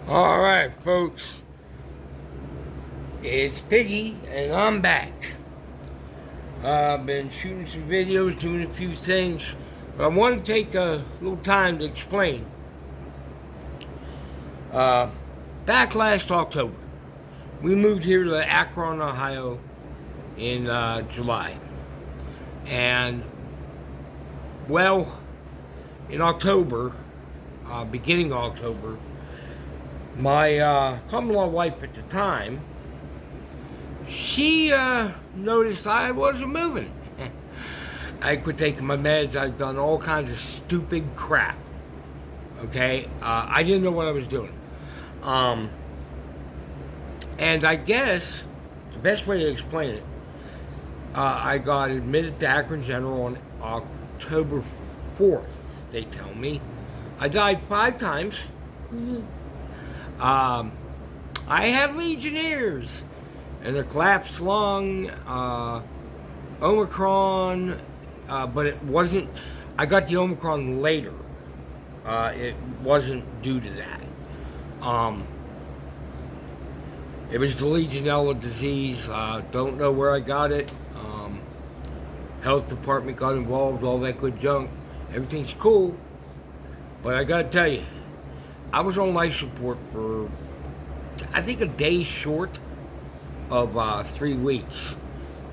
All right, folks. It's Piggy, and I'm back. I've been shooting some videos, doing a few things, but I want to take a little time to explain. Uh, Back last October, we moved here to Akron, Ohio in July. And, well, in October, beginning of October, my common law wife at the time, she noticed I wasn't moving. I quit taking my meds. I've done all kinds of stupid crap. Okay? I didn't know what I was doing. And I guess the best way to explain it, I got admitted to Akron General on October 4th, they tell me. I died 5 times. I had Legionnaires and a collapsed lung, Omicron, but it wasn't. I got the Omicron later. It wasn't due to that. It was the Legionella disease. Don't know where I got it. Health department got involved, all that good junk. Everything's cool. But I gotta tell you, I was on life support for, I think, a day short of 3 weeks.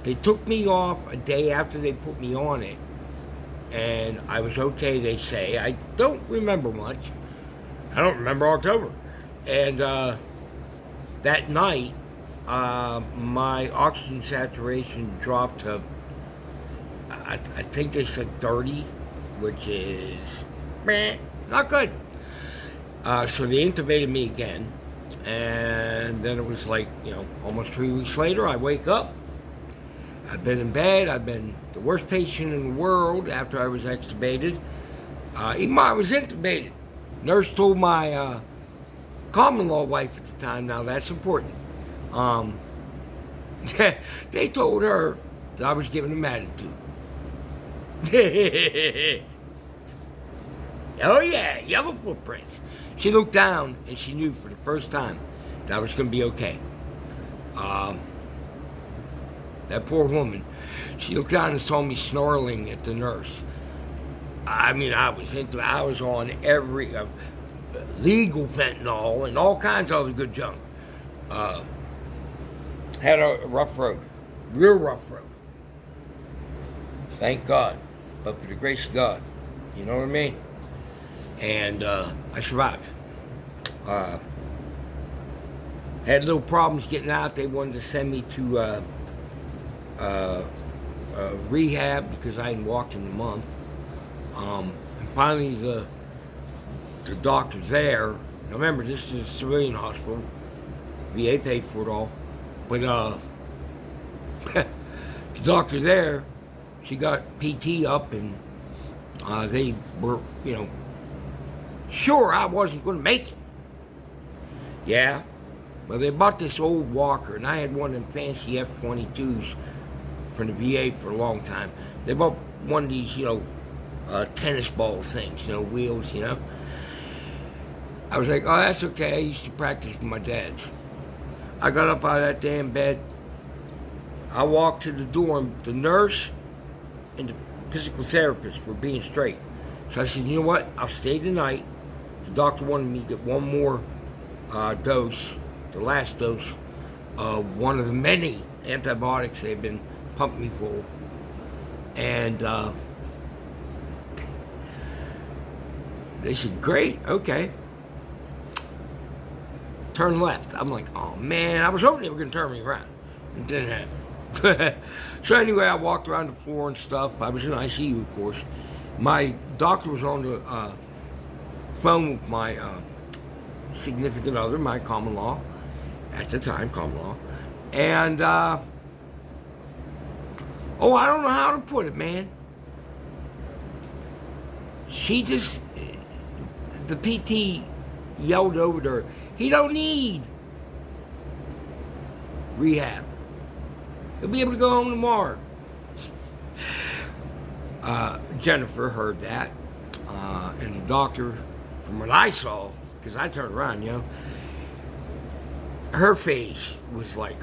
They took me off a day after they put me on it, and I was okay, they say. I don't remember much. I don't remember October. And that night, my oxygen saturation dropped to, I think they said 30, which is not good. So they intubated me again. And then it was like, almost 3 weeks later, I wake up. I've been in bed. I've been the worst patient in the world after I was extubated. Even while I was intubated, nurse told my common law wife at the time, now that's important, they told her that I was giving them attitude. Oh yeah, yellow footprints. She looked down and she knew for the first time that I was going to be okay. That poor woman, she looked down and saw me snarling at the nurse. I mean, I was on every legal fentanyl and all kinds of other good junk. Had a rough road, real rough road. Thank God, but for the grace of God, you know what I mean? And I survived. Had little problems getting out. They wanted to send me to rehab because I hadn't walked in a month. And finally, the doctor there. Now remember, this is a civilian hospital. VA paid for it all, but the doctor there, she got PT up, and they were, sure I wasn't going to make it. Yeah, but they bought this old walker, and I had one of them fancy F-22s from the VA for a long time. They bought one of these, tennis ball things, wheels, I was like, oh, that's okay. I used to practice with my dad's. I got up out of that damn bed. I walked to the dorm. The nurse and the physical therapist were being straight. So I said, you know what? I'll stay tonight. The doctor wanted me to get one more dose, the last dose, of one of the many antibiotics they've been pumping me full of. And they said, great, okay. Turn left. I'm like, oh man, I was hoping they were going to turn me around. It didn't happen. So anyway, I walked around the floor and stuff. I was in ICU, of course. My doctor was on the phone with my significant other, my common law, at the time, common law. And, I don't know how to put it, man. She just, the PT yelled over to her, he don't need rehab. He'll be able to go home tomorrow. Jennifer heard that, and the doctor, from what I saw, because I turned around, her face was like,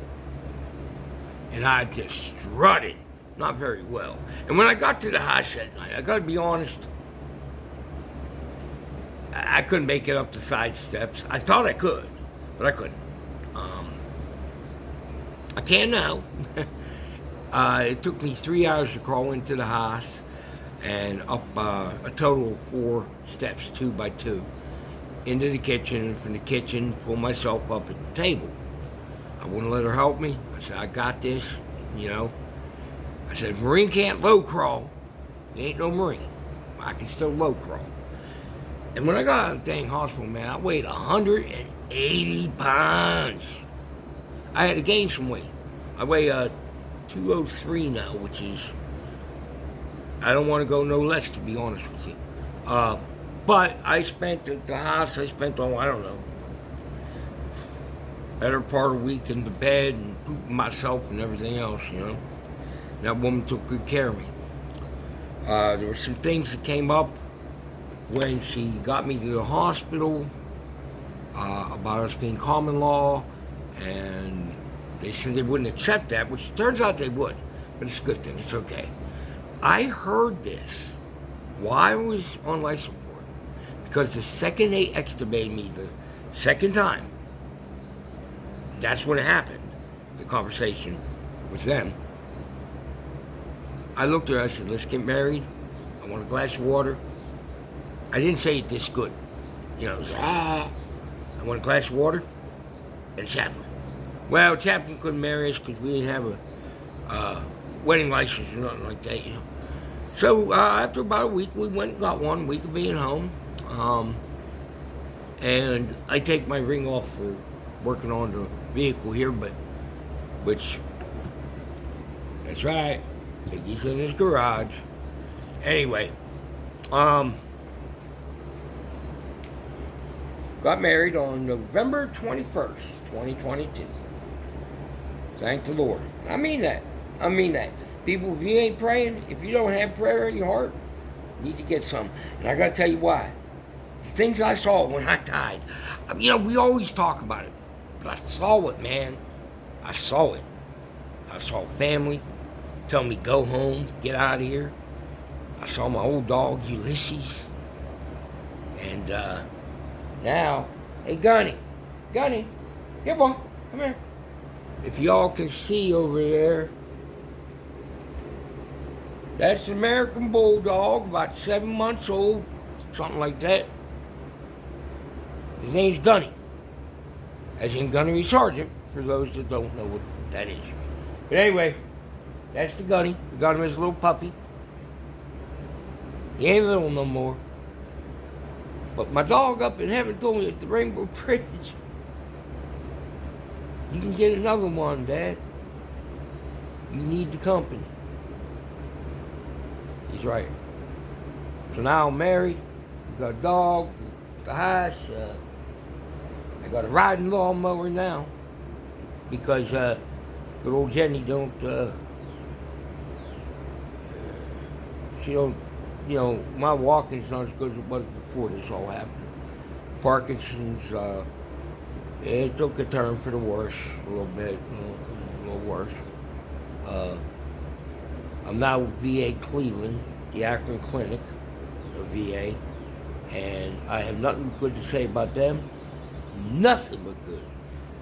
and I just strutted, not very well. And when I got to the house that night, I gotta be honest, I couldn't make it up the side steps. I thought I could, but I couldn't. I can now. It took me 3 hours to crawl into the house and up a total of 4 steps, 2 by 2, into the kitchen, and from the kitchen, pull myself up at the table. I wouldn't let her help me. I said, I got this, you know. I said, Marine can't low crawl. He ain't no Marine. I can still low crawl. And when I got out of the dang hospital, man, I weighed 180 pounds. I had to gain some weight. I weigh 203 now, which is, I don't want to go no less, to be honest with you. But I spent at the house, I spent, I don't know, better part of a week in the bed and pooping myself and everything else, you know. That woman took good care of me. There were some things that came up when she got me to the hospital about us being common law, and they said they wouldn't accept that, which turns out they would, but it's a good thing, it's okay. I heard this while I was on life support, because the second they extubated me the second time, that's when it happened, the conversation with them. I looked at her, I said, let's get married, I want a glass of water. I didn't say it this good, you know, I want a glass of water and chaplain. Well, chaplain couldn't marry us because we didn't have a wedding license or nothing like that, you know. So after about a week, we went and got one, week of being home. And I take my ring off for working on the vehicle here, which, that's right, Piggie's in his garage. Anyway, got married on November 21st, 2022. Thank the Lord. I mean that. People, if you ain't praying, if you don't have prayer in your heart, you need to get some. And I got to tell you why. The things I saw when I died, you know, we always talk about it, but I saw it, man. I saw it. I saw family tell me, go home, get out of here. I saw my old dog, Ulysses. And now, hey, Gunny, here, boy, come here. If y'all can see over there, that's an American Bulldog, about 7 months old, something like that. His name's Gunny, as in Gunnery Sergeant, for those that don't know what that is. But anyway, that's the Gunny. We got him as a little puppy. He ain't little no more. But my dog up in heaven told me at the Rainbow Bridge, you can get another one, Dad. You need the company. He's right. So now I'm married, we got a dog, the house, I got a riding lawnmower now, because good old Jenny she don't, you know, my walking's not as good as it was before this all happened. Parkinson's, it took a turn for the worse a little bit, a little worse. I'm now with VA Cleveland, the Akron Clinic of VA, and I have nothing good to say about them. Nothing but good.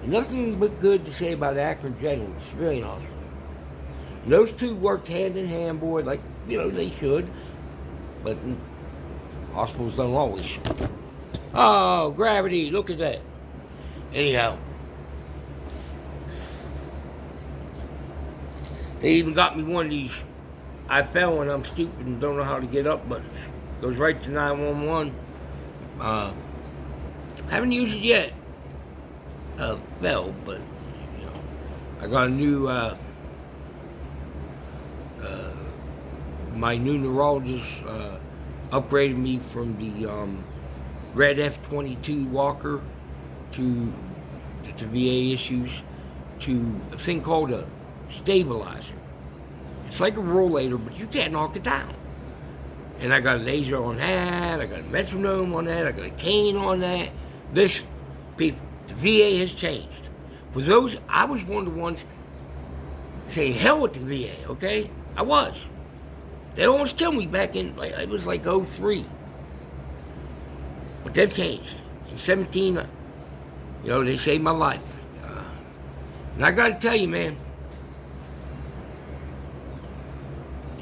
And nothing but good to say about Akron General, the civilian hospital. And those two worked hand in hand, boy, like, you know, they should. But hospitals don't always. Oh, gravity, look at that. Anyhow, they even got me one of these, I fell and I'm stupid and don't know how to get up buttons. Goes right to 911. Haven't used it yet. Fell, but, you know, I got a new, my new neurologist upgraded me from the red F22 walker to VA issues to a thing called a stabilizer. It's like a rollator, but you can't knock it down. And I got a laser on that, I got a metronome on that, I got a cane on that. Listen, people, the VA has changed. with those, I was one of the ones saying hell with the VA, okay? I was. They almost killed me back in, like, it was like '03. But they've changed. In 17, they saved my life. And I gotta tell you, man,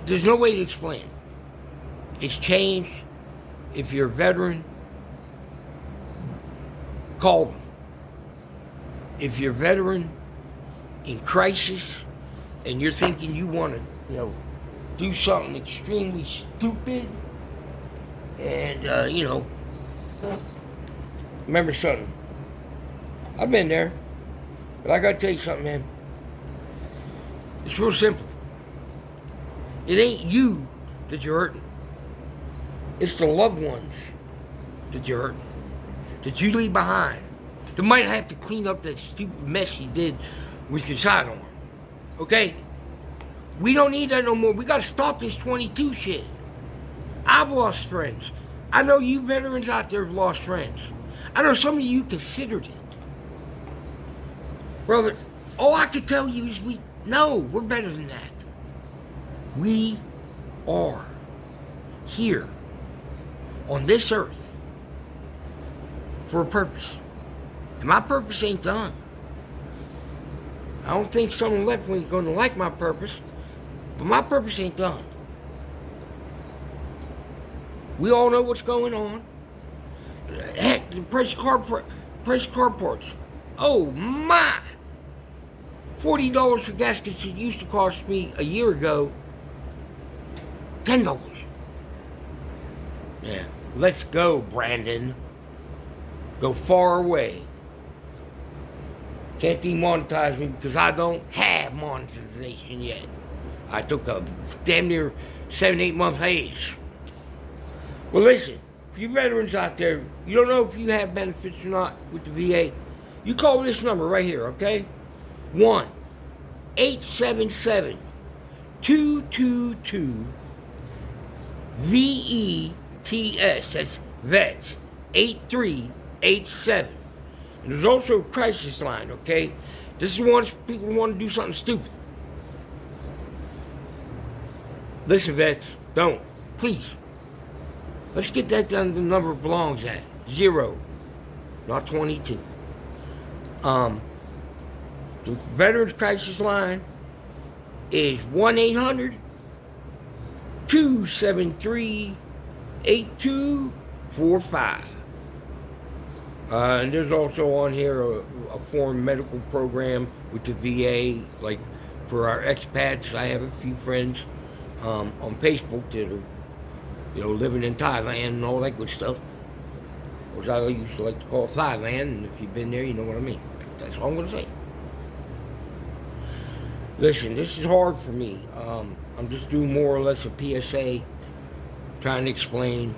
there's no way to explain it. It's changed. If you're a veteran, call them. If you're a veteran in crisis and you're thinking you want to, do something extremely stupid and, remember something. I've been there, but I gotta tell you something, man. It's real simple. It ain't you that you're hurting. It's the loved ones that you're hurting, that you leave behind, that might have to clean up that stupid mess you did with your sidearm. Okay? We don't need that no more. We gotta stop this 22 shit. I've lost friends. I know you veterans out there have lost friends. I know some of you considered it. Brother, all I can tell you is we're better than that. We are here on this earth for a purpose. And my purpose ain't done. I don't think someone left wing's gonna like my purpose, but my purpose ain't done. We all know what's going on. Heck, the price of car parts. Oh my! $40 for gaskets that used to cost me a year ago $10. Yeah, let's go, Brandon. Go far away. Can't demonetize me because I don't have monetization yet. I took a damn near 7-8 month hiatus. Well, listen, for you veterans out there, you don't know if you have benefits or not with the VA, you call this number right here, okay? 1-877-222-VETS. That's VETS. 8387. And there's also a crisis line, okay? This is one people want to do something stupid. Listen, vets, don't. Please. Let's get that down to the number it belongs at. 0, not 22. The Veterans Crisis Line is 1-800-273-8245. And there's also on here a foreign medical program with the VA, like for our expats. I have a few friends on Facebook that are, living in Thailand and all that good stuff. Which I used to like to call Thailand, and if you've been there, you know what I mean. That's all I'm going to say. Listen, this is hard for me. I'm just doing more or less a PSA, trying to explain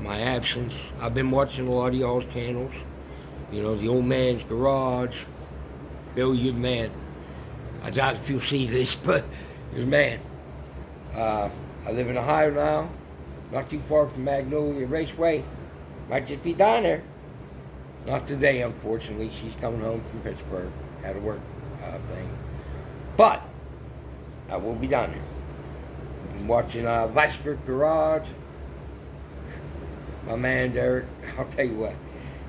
my absence. I've been watching a lot of y'all's channels. The Old Man's Garage. Bill, you're the man. I doubt if you'll see this, but you're the man. I live in Ohio now, not too far from Magnolia Raceway. Might just be down there. Not today, unfortunately. She's coming home from Pittsburgh. Had a work thing. But I will be down there. I've been watching Visker Garage. My man Derek. I'll tell you what.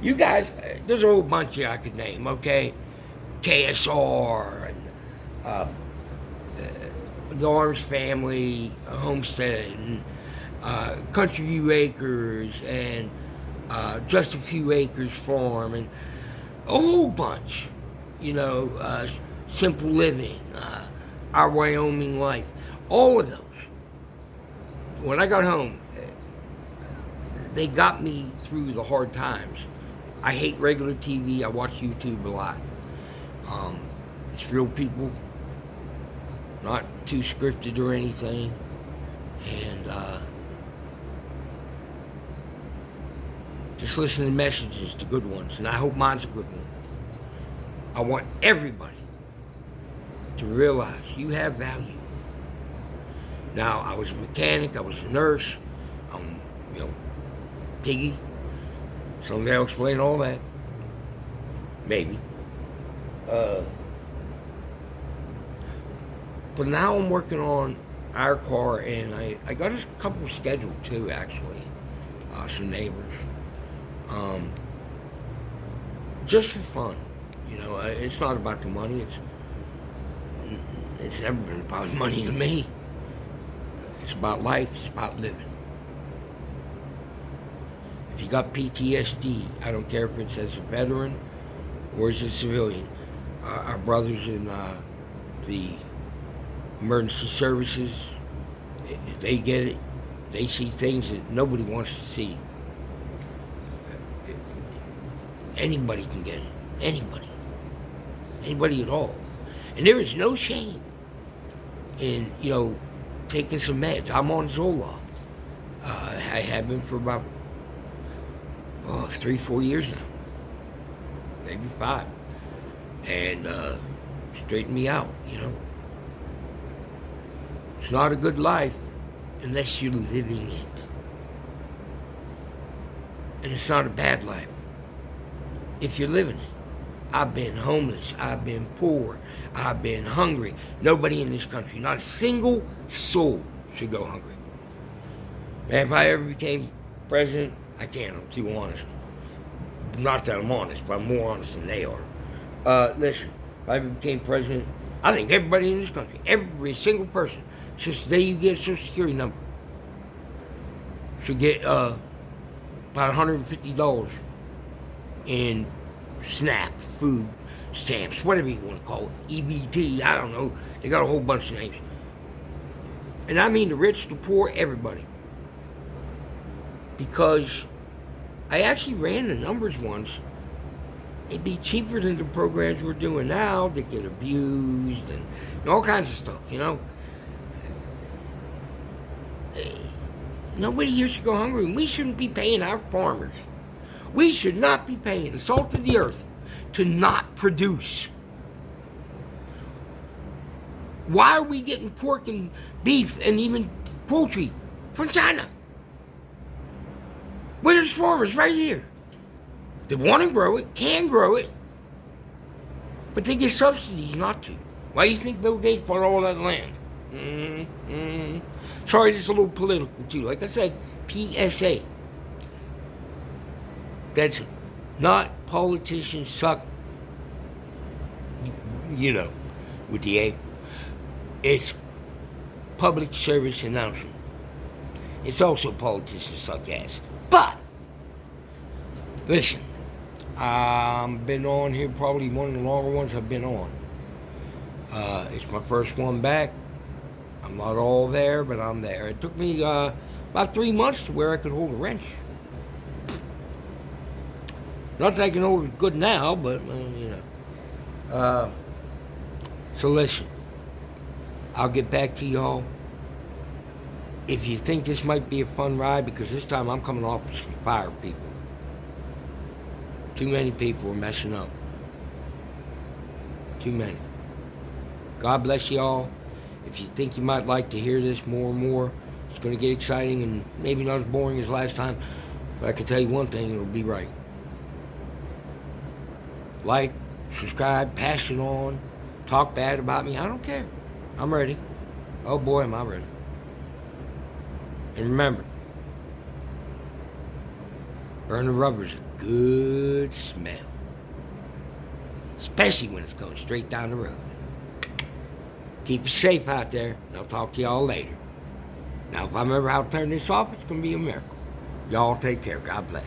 You guys, there's a whole bunch here I could name, okay? KSR and the Arms Family Homestead and Country View Acres and Just a Few Acres Farm and a whole bunch, Simple Living, Our Wyoming Life, all of those. When I got home, they got me through the hard times. I hate regular TV. I watch YouTube a lot. It's real people, not too scripted or anything. And just listen to messages, the good ones. And I hope mine's a good one. I want everybody to realize you have value. Now, I was a mechanic, I was a nurse, Piggie. Someday I'll explain all that. maybe. But now I'm working on our car, and I got a couple scheduled too, actually. Some neighbors. Just for fun. You know, it's not about the money. It's never been about money to me. It's about life. It's about living. If you got PTSD, I don't care if it's as a veteran or as a civilian. Our brothers in the emergency services, if they get it, they see things that nobody wants to see. Anybody can get it. Anybody. Anybody at all. And there is no shame in, taking some meds. I'm on Zoloft. I have been for about 3-4 years now. Maybe 5. And straighten me out, It's not a good life unless you're living it. And it's not a bad life if you're living it. I've been homeless. I've been poor. I've been hungry. Nobody in this country, not a single soul, should go hungry. Man, if I ever became president, I can't. I'm too honest. Not that I'm honest, but I'm more honest than they are. Listen, if I ever became president, I think everybody in this country, every single person, since the day you get a Social Security number, should get about $150 in SNAP, food stamps, whatever you want to call it, EBT, I don't know. They got a whole bunch of names. And I mean the rich, the poor, everybody. Because I actually ran the numbers once. It'd be cheaper than the programs we're doing now that get abused and all kinds of stuff, Nobody here should go hungry, and we shouldn't be paying our farmers. We should not be paying the salt of the earth to not produce. Why are we getting pork and beef and even poultry from China? When there's farmers right here that want to grow it, can grow it, but they get subsidies not to. Why do you think Bill Gates bought all that land? Sorry, this is a little political too. Like I said, PSA. That's not politicians suck, with the A. It's public service announcement. It's also politicians suck ass. But, listen, I've been on here probably one of the longer ones I've been on. It's my first one back. I'm not all there, but I'm there. It took me about 3 months to where I could hold a wrench. Not that I can hold it good now, but, So listen, I'll get back to y'all. If you think this might be a fun ride, because this time I'm coming off with some fire people. Too many people are messing up. Too many. God bless y'all. If you think you might like to hear this more and more, it's going to get exciting and maybe not as boring as last time, but I can tell you one thing, it'll be right. Like, subscribe, pass it on, talk bad about me. I don't care. I'm ready. Oh boy, am I ready. And remember, burning rubber's a good smell. Especially when it's going straight down the road. Keep it safe out there, and I'll talk to y'all later. Now, if I remember how to turn this off, it's going to be a miracle. Y'all take care. God bless.